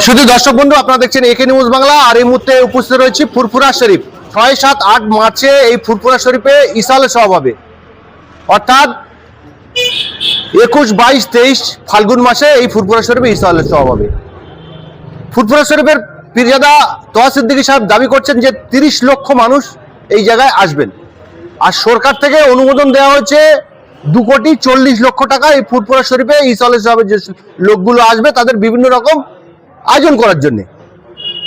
শুধু দর্শক বন্ধু, আপনারা দেখছেন একে নিউজ বাংলা। আর এই মুহূর্তে উপস্থিত রয়েছে ফুরফুরা শরীফ। 6, 7, 8 মার্চে এই ফুরফুরা শরীফে ইসালের সভা হবে, অর্থাৎ 21, 22, 23 ফাল্গুন মাসে এই ফুরফুরা শরীফে ইসালের সভা হবে। ফুরফুরা শরীফের পীরজাদা তোহা সিদ্দিকী সাহেব দাবি করছেন যে 30 লক্ষ মানুষ এই জায়গায় আসবেন। আর সরকার থেকে অনুমোদন দেওয়া হয়েছে 2,40,00,000 টাকা এই ফুরফুরা শরীফে ইসালের সভায় যে লোকগুলো আসবে তাদের বিভিন্ন রকম আয়োজন করার জন্য।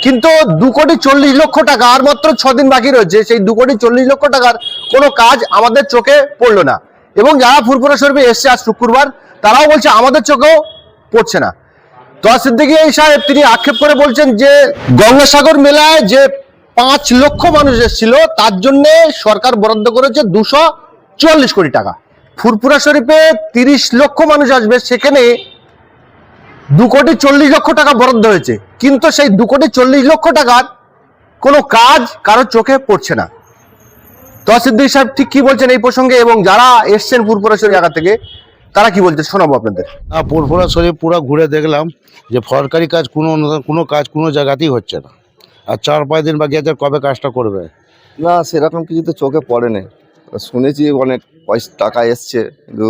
কিন্তু 2,40,00,000 টাকা, আর মাত্র 6 দিন বাকি রয়েছে। সেই 2,40,00,000 টাকার কোনো কাজ আমাদের চোখে পড়লো না। এবং যারা ফুরফুরা শরীফে এসছে আজ শুক্রবার, তারাও বলছে আমাদের চোখেও পড়ছে না। তোহা সিদ্দিকী সাহেব তিনি আক্ষেপ করে বলছেন যে গঙ্গাসাগর মেলায় যে 5 লক্ষ মানুষ এসেছিল তার জন্য সরকার বরাদ্দ করেছে 244 কোটি টাকা। ফুরফুরা শরীফে 30 লক্ষ মানুষ আসবে, সেখানে 2,40,00,000 টাকা বরাদ্দ হয়েছে, কিন্তু সেই 2,40,00,000 টাকার কোনো কাজ কারো চোখে পড়ছে না। তোহা সিদ্দিকী সাহেব ঠিক কি বলছেন এই প্রসঙ্গে, এবং যারা এসছেন ফুরফুরা শরীফ জায়গা থেকে তারা কি বলছে শোনাবো আপনাদের। ফুরফুরা শরীফ পুরো ঘুরে দেখলাম যে সরকারি কাজ কোনো কাজ কোনো জায়গাতেই হচ্ছে না। আর 4-5 দিন বাকি আছে, কবে কাজটা করবে? না, সেরকম কিছু তো চোখে পড়ে না। শুনেছি অনেক পয়সা টাকা এসছে, কিন্তু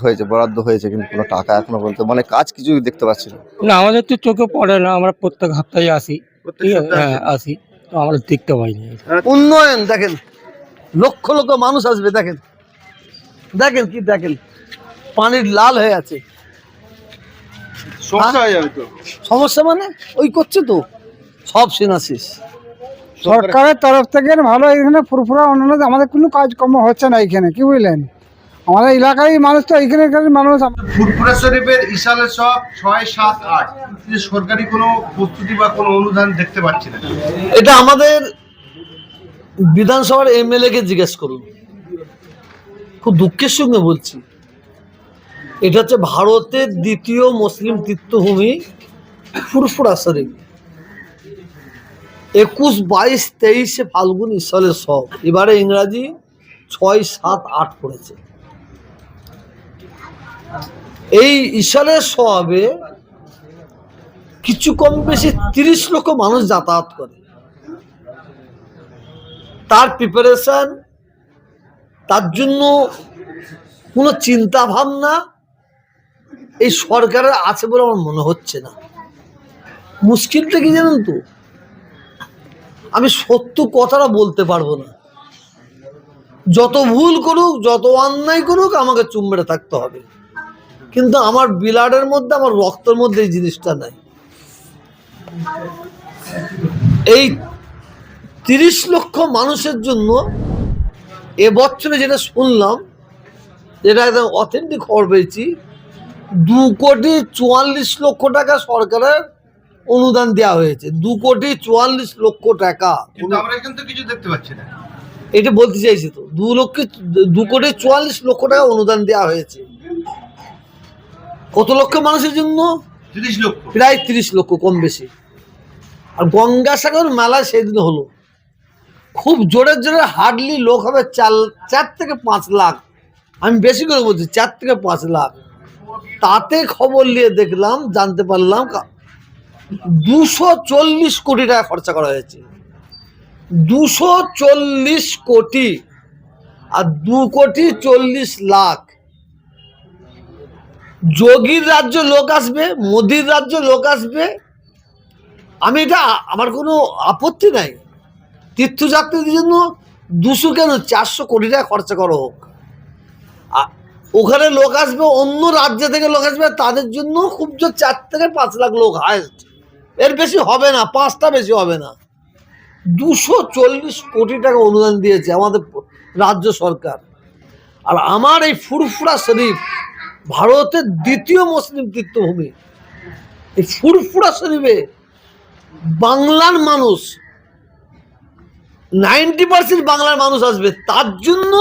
হয়েছে, বরাদ্দ হয়েছে, কিন্তু কোনো টাকা এখনো পর্যন্ত কাজ কিছু দেখতে পাচ্ছি না। না, আমাদের তো চোখে পড়ে না, আমরা প্রত্যেক হপ্তাহে আসি। ঠিক আছে, হ্যাঁ আসি, তো আমরা দেখতে পাইনি। উন্নয়ন দেখেন, লক্ষ লক্ষ মানুষ আসবে, দেখেন দেখেন কি দেখেন, পানির লাল হয়ে আছে। সমস্যা হয়ে যাবে তো। সমস্যা মানে ওই করছে তো সব সিনাসিস। সরকারের তরফ থেকে ভালো এখানে ফুরফুরা অন্যান্য আমাদের কোনো কাজকর্ম হচ্ছে না এখানে, কি বুঝলেন? আমাদের এলাকারই মানুষ তো এইখানকার মানুষ। ফুরফুরা শরীফের ইসালের সব 6, 7, 8 সরকারি কোনো প্রস্তুতি বা কোনো অনুদান দেখতে পাচ্ছি না। এটা আমাদের বিধানসভার এমএলএ কে জিজ্ঞেস করুন। খুব দুঃখের সঙ্গে বলছি, এটা হচ্ছে ভারতের দ্বিতীয় মুসলিম তীর্থভূমি ফুরফুরা শরীফ। 21, 22, 23 ফাল্গুন ইসালের সব। এবারে ইংরাজি 6, 7, 8 পড়েছে। এই ইসালের সবে কিছু কম বেশি 30 লক্ষ মানুষ যাতায়াত করে। তার প্রিপারেশন, তার জন্য কোনো চিন্তা ভাবনা এই সরকারের আছে বলে আমার মনে হচ্ছে না। মুশকিলটা কি জানেন তো, আমি সত্য কথাটা বলতে পারবো না। যত ভুল করুক, যত অন্যায় করুক, আমাকে চুপ মেরে থাকতে হবে। কিন্তু আমার ব্লাডের মধ্যে, আমার রক্তের মধ্যে এই জিনিসটা নাই। এই 30 লক্ষ মানুষের জন্য এবছরে যেটা শুনলাম, যেটা একদম অথেন্টিক খবর পেয়েছি, 2,44,00,000 টাকা সরকারের অনুদান দেওয়া হয়েছে। 2,44,00,000 টাকা। কিন্তু আমরা কিন্তু কিছু দেখতে পাচ্ছি না। এটা বলতে চাইছি তো, 2,44,00,000 টাকা অনুদান দেওয়া হয়েছে। কত লক্ষ মানুষের জন্য? 30 লক্ষ, প্রায় 30 লক্ষ কম বেশি। আর গঙ্গাসাগর মেলা সেদিন হলো, খুব জোরে জোরে হার্ডলি লোক হবে 4 থেকে 5 লাখ। আমি বেশি করে বলছি, 4 থেকে 5 লাখ। তাতে খবর নিয়ে দেখলাম, জানতে পারলাম 240 কোটি টাকা খরচা করা হয়েছে। 240 কোটি আর 2,40,00,000। যোগীর রাজ্য লোক আসবে, মোদির রাজ্য লোক আসবে। আমি এটা, আমার কোনো আপত্তি নাই। তীর্থযাত্রীদের জন্য 200 কেন 400 কোটি টাকা খরচা করা হোক। ওখানে লোক আসবে, অন্য রাজ্য থেকে লোক আসবে, তাদের জন্য খুব জোর 4 থেকে 5 লাখ লোক হায়েস্ট, এর বেশি হবে না, 5টা বেশি হবে না। 240 কোটি টাকা অনুদান দিয়েছে আমাদের রাজ্য সরকার। আর আমার এই ফুরফুরা শরীফ ভারতের দ্বিতীয় মুসলিম তীর্থভূমি। এই ফুরফুরা শরীফে বাংলার মানুষ 90% বাংলার মানুষ আসবে, তার জন্য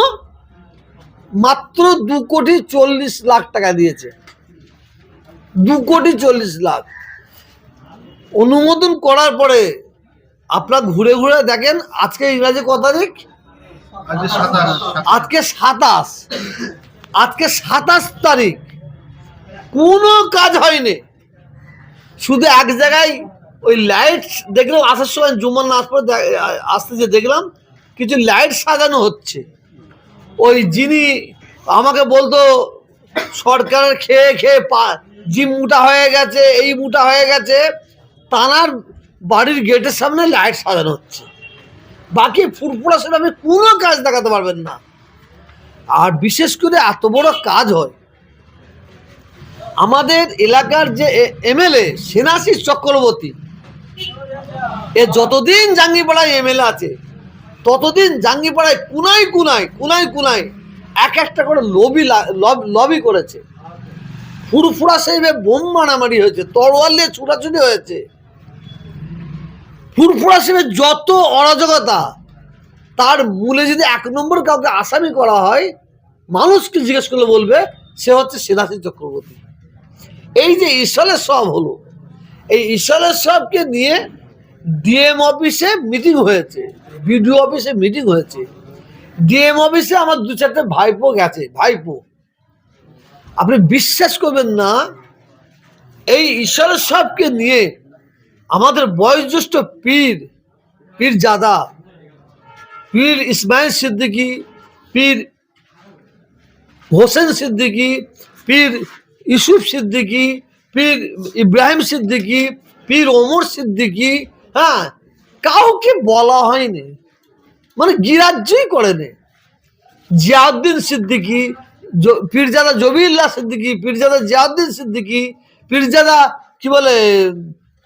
মাত্র 2,40,00,000 টাকা দিয়েছে। 2,40,00,000 অনুমোদন করার পরে আপনার ঘুরে ঘুরে দেখেন, আজকে ইংরাজি কত তারিখ? আজকে 27। আজকে 27 তারিখ, কোনো কাজ হয়নি। শুধু এক জায়গায় ওই লাইট দেখলাম আসার সময় জুম্মার নামাজ পড়ে আসতে যে দেখলাম কিছু লাইট সাজানো হচ্ছে। ওই যিনি আমাকে বলতো সরকারের খেয়ে খেয়ে জিম মোটা হয়ে গেছে, এই মোটা হয়ে গেছে, তানার বাড়ির গেটের সামনে লাইট সাজানো হচ্ছে। বাকি ফুরফুরা সেটা আপনি কোনো কাজ দেখাতে পারবেন না। আর বিশেষ করে এত বড় কাজ হয়, আমাদের এলাকার যে এমএলএ সেনাশিস চক্রবর্তী, এ যতদিন জাঙ্গিপাড়ায় এমএলএ আছে ততদিন জাঙ্গিপাড়ায় কুনায় কুনায় কুনায় কুনায় এক একটা করে লবি করেছে। ফুরফুরা সাহেবে বোম মারামারি হয়েছে, তরোয়াল দিয়ে ছুটাছুটি হয়েছে। ফুরফুরা সাহেবের যত অরাজকতা, তার মূলে যদি 1 নম্বর কাউকে আসামি করা হয়, মানুষকে জিজ্ঞেস করলে বলবে সে হচ্ছে সেনাশিস চক্রবর্তী। এই যে ঈশ্বরের সব হলো, এই ঈশ্বরের সবকে নিয়ে ডিএম অফিসে মিটিং হয়েছে, বিডিও অফিসে মিটিং হয়েছে। ডিএম অফিসে আমার 2-4টে ভাইপো গেছে, ভাইপো। আপনি বিশ্বাস করবেন না, এই ঈশ্বরের সবকে নিয়ে আমাদের বয়োজ্যেষ্ঠ পীরজাদা, পীর ইসমাইল সিদ্দিকী, পীর হোসেন সিদ্দিকী, পীর ইউসুফ সিদ্দিকী, পীর ইব্রাহিম সিদ্দিকী, পীর ওমর সিদ্দিকী, হ্যাঁ, কাউকে বলা হয়নি, মানে গিরাজ্যই করেনি। জিয়াউদ্দিন সিদ্দিকী, পীরজাদা জবিউল্লাহ সিদ্দিকী, পীরজাদা জিয়াউদ্দিন সিদ্দিকী, পীরজাদা কি বলে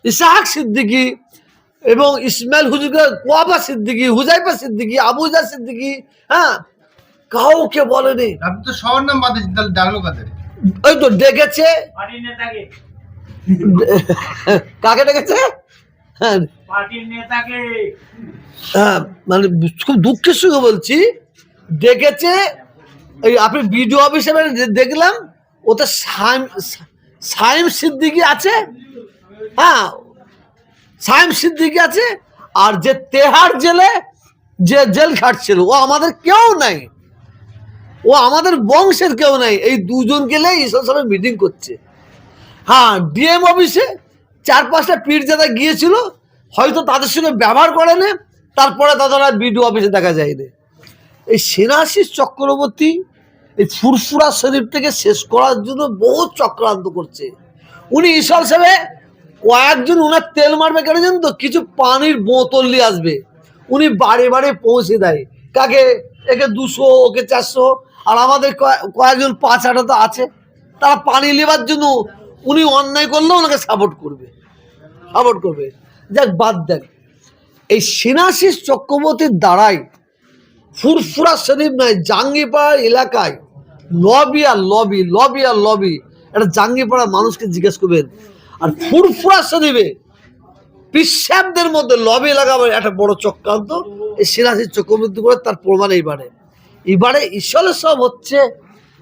ইসহাক সিদ্দিকী, এবং ইসমাইল হুজুরকে কোয়াবা সিদ্দিকী, হুজাইফা সিদ্দিকী, আবুজা সিদ্দিকী, হ্যাঁ, কাউকে বলেনি। আপনি তো সবার নাম বাদ দিয়েছেন, তাহলে ডাকলো কাদের? ওই তো ডেকেছে, কাকে ডেকেছে? হ্যাঁ, হ্যাঁ, মানে খুব দুঃখের সঙ্গে বলছি, ডেকেছে। এই আপনি বিডিও অফিসে দেখলাম, ওতে সাইম সিদ্দিকী আছে, হ্যাঁ, সাইম সিদ্দিকী আছে। আর যে তেহার জেলে যে জেল খাটছিল, ও আমাদের কেউ নাই, ও আমাদের বংশের কেউ নাই। এই দুজন গেলে ঈশ্বর সবাই মিটিং করছে। হ্যাঁ, ডিএম অফিসে 4-5টা পীরজাদা গিয়েছিল, হয়তো তাদের সঙ্গে ব্যবহার করে না, তারপরে তাদের আর বিডিও অফিসে দেখা যায়নি। এই সেনাশিস চক্রবর্তী এই ফুরফুরা শরীফ থেকে শেষ করার জন্য বহু চক্রান্ত করছে। উনি ঈশ্বর সাহেবে কয়েকজন উনার তেল মারবে কেন জানেন তো? কিছু পানির বোতল নিয়ে আসবে, উনি বাড়ি বাড়ি পৌঁছে দেয়। কাকে? একে 200, ওকে 400, আর আমাদের কয়েকজন 5-8 তো আছে, তারা পানি নেবার জন্য উনি অন্যায় করলেও ওনাকে সাপোর্ট করবে। যাক, বাদ দেন। এই সেনাশিস চক্রবর্তীর দ্বারাই ফুরফুরা শরীফ নয়, জাঙ্গিপাড়া এলাকায় লবি আর লবি, লবি আর লবি। এটা জাঙ্গিপাড়া মানুষকে জিজ্ঞেস করবেন। আর ফুরফুরা শরীফে পিসাবদের মধ্যে লবি লাগাবার একটা বড় চক্রান্ত এই সেনাশিস চক্রবর্তী করে, তার প্রমাণ এইবারে ঈশ্বরের সব হচ্ছে।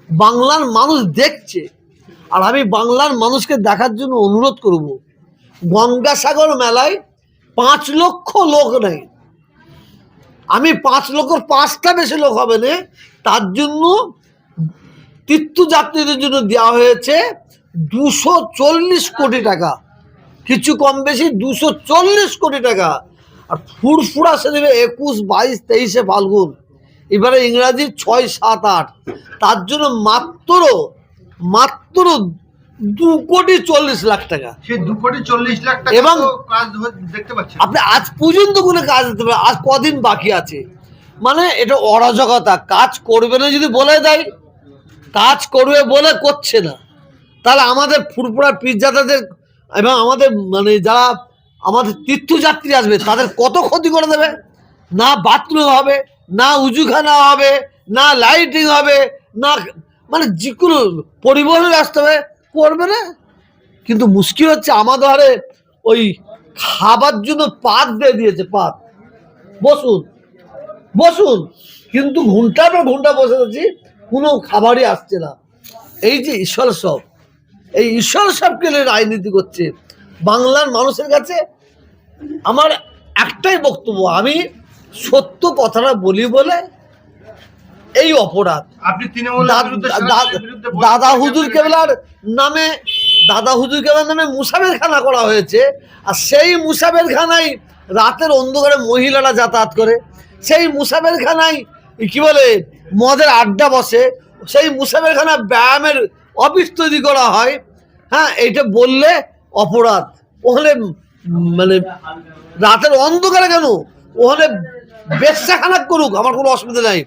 বাংলার মানুষ দেখছে, আর আমি বাংলার মানুষকে দেখার জন্য অনুরোধ করব। গঙ্গাসাগর মেলায় 5 লক্ষ লোক নেই, আমি 5 লক্ষর 5টা বেশি লোক হবে না, তার জন্য তীর্থযাত্রীদের জন্য দেওয়া হয়েছে 240 কোটি টাকা, কিছু কম বেশি 240 কোটি টাকা। আর ফুরফুরা শরীফে 21, 22, 23 ফাল্গুন, এবারে ইংরাজি 6, 7, 8, তার জন্য মাত্র 2,40,00,000 টাকা। সেই 2,40,00,000 টাকা এবং কাজ দেখতে পাচ্ছেন আপনি আজ পর্যন্ত কোনো কাজ দিতে পারেন, আজ কদিন বাকি আছে। মানে এটা অরাজকতা। কাজ করবে না যদি বলে দেয়, কাজ করবে বলে করছে না, তাহলে আমাদের ফুরফুরা পীরজাদাদের এবং আমাদের মানে যারা আমাদের তীর্থযাত্রী আসবে তাদের কত ক্ষতি করে দেবে। না বাথরুম হবে, না উজুখানা হবে, না লাইটিং হবে, না মানে যে কোনো পরিবহনের রাস্তা হবে, করবে না। কিন্তু মুশকিল হচ্ছে আমাদের হারে ওই খাবার জন্য পাত দিয়ে দিয়েছে, পাত, বসুন, কিন্তু ঘন্টার পর ঘন্টা বসে আছি, কোনো খাবারই আসছে না। এই যে ঈশ্বর সব, এই ঈশ্বর সবকে রাজনীতি করছে বাংলার মানুষের কাছে। আমার একটাই বক্তব্য, আমি সত্য কথাটা বলি বলে এই অপরাধ। আপনি তৃণমূলের বিরুদ্ধে দাদা হুজুর কেবলার নামে দাদা হুজুরকে নামে মুসাফের খানা করা হয়েছে, আর সেই মুসাফের খানায় রাতের অন্ধকারে মহিলারা যাতায়াত করে, সেই মুসাফের খানায় কি বলে মদের আড্ডা বসে, সেই মুসাফের খানা ব্যায়ামের অফিস তৈরি করা হয়। হ্যাঁ, এইটা বললে অপরাধ। ওখানে মানে রাতের অন্ধকারে কেন, ওখানে বেশ্যাখানা করুক, আমার কোনো অসুবিধা নাই,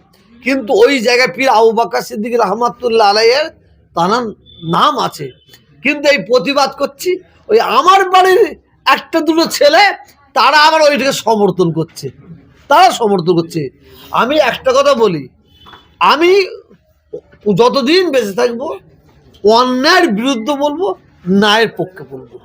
কিন্তু ওই জায়গায় পীর আবু বকর সিদ্দিক রহমাতুল্লাহ আলাইহির তার নাম আছে। কিন্তু এই প্রতিবাদ করছি, ওই আমার বাড়ির একটা দুটো ছেলে তারা আবার ওইটাকে সমর্থন করছে, আমি একটা কথা বলি, আমি যতদিন বেঁচে থাকবো অন্যায়ের বিরুদ্ধে বলবো, ন্যায়ের পক্ষে বলবো।